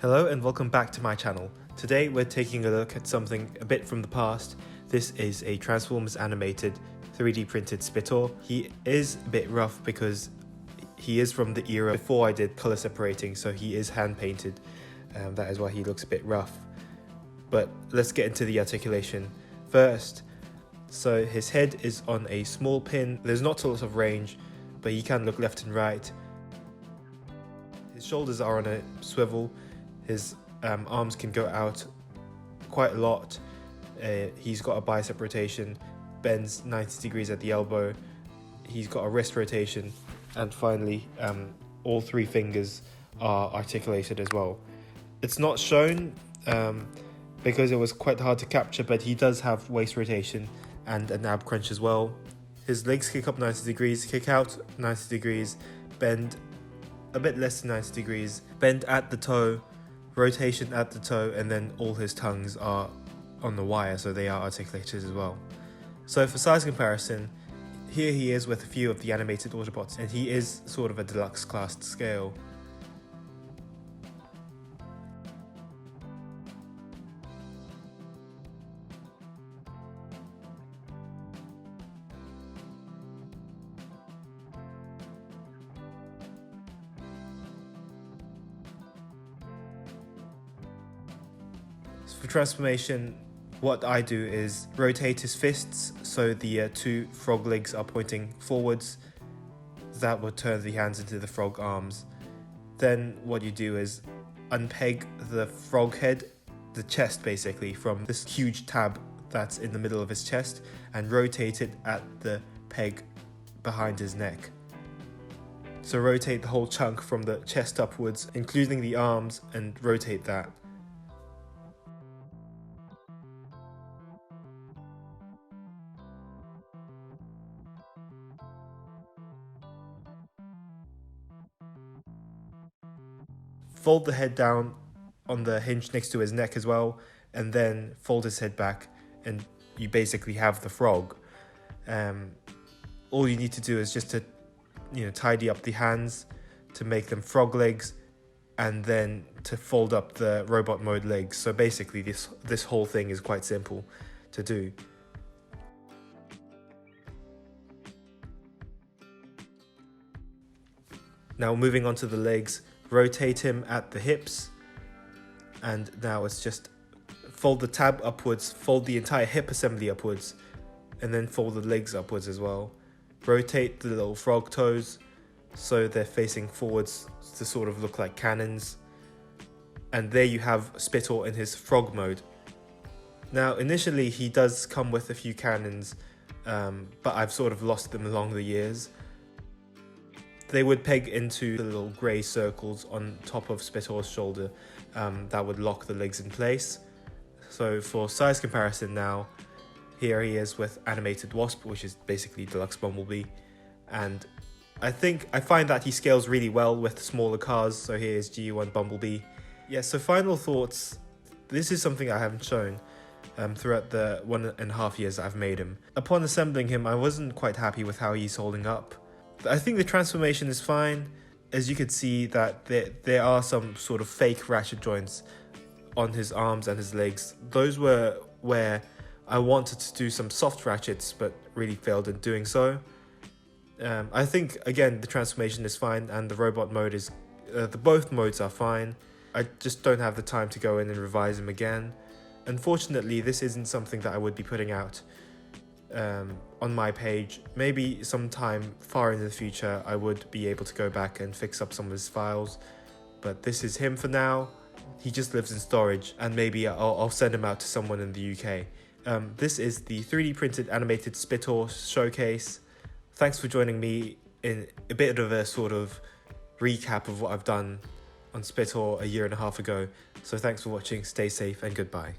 Hello and welcome back to my channel. Today we're taking a look at something a bit from the past. This is a Transformers animated 3D printed Spittor. He is a bit rough because he is from the era before I did color separating, so he is hand painted. That is why he looks a bit rough. But let's get into the articulation. First, so his head is on a small pin. There's not a lot of range, but he can look left and right. His shoulders are on a swivel. His arms can go out quite a lot. He's got a bicep rotation, bends 90 degrees at the elbow. He's got a wrist rotation, and finally all three fingers are articulated as well. It's not shown because it was quite hard to capture, but he does have waist rotation and an ab crunch as well. His legs kick up 90 degrees, kick out 90 degrees, bend a bit less than 90 degrees, bend at the toe, rotation at the toe, and then all his tongues are on the wire, so they are articulated as well. So for size comparison, here he is with a few of the animated Autobots, and he is sort of a deluxe class scale. For transformation, what I do is rotate his fists so the two frog legs are pointing forwards. That will turn the hands into the frog arms. Then what you do is unpeg the frog head, the chest basically, from this huge tab that's in the middle of his chest, and rotate it at the peg behind his neck. So rotate the whole chunk from the chest upwards, including the arms, and rotate that. Fold the head down on the hinge next to his neck as well, and then fold his head back, and you basically have the frog. All you need to do is just to, tidy up the hands to make them frog legs, and then to fold up the robot mode legs. So basically, this whole thing is quite simple to do. Now moving on to the legs. Rotate him at the hips, and now it's just fold the tab upwards, fold the entire hip assembly upwards, and then fold the legs upwards as well. Rotate the little frog toes so they're facing forwards to sort of look like cannons, and there you have Spittor in his frog mode. Now initially he does come with a few cannons, but I've sort of lost them along the years. They would peg into the little grey circles on top of Spittor's shoulder that would lock the legs in place. So for size comparison now, here he is with animated Wasp, which is basically Deluxe Bumblebee. And I find that he scales really well with smaller cars, so here's GU1 Bumblebee. Yeah, so final thoughts. This is something I haven't shown throughout the 1.5 years that I've made him. Upon assembling him, I wasn't quite happy with how he's holding up. I think the transformation is fine. As you could see that there are some sort of fake ratchet joints on his arms and his legs. Those were where I wanted to do some soft ratchets, but really failed in doing so. I think, again, the transformation is fine, and the robot mode is... both modes are fine. I just don't have the time to go in and revise him again. Unfortunately, this isn't something that I would be putting out on my page. Maybe sometime far in the future I would be able to go back and fix up some of his files, but this is him for now. He just lives in storage, and maybe I'll send him out to someone in the UK. This is the 3D printed animated Spittor showcase. Thanks for joining me in a bit of a sort of recap of what I've done on Spittor a 1.5 years ago. So thanks for watching, stay safe, and goodbye.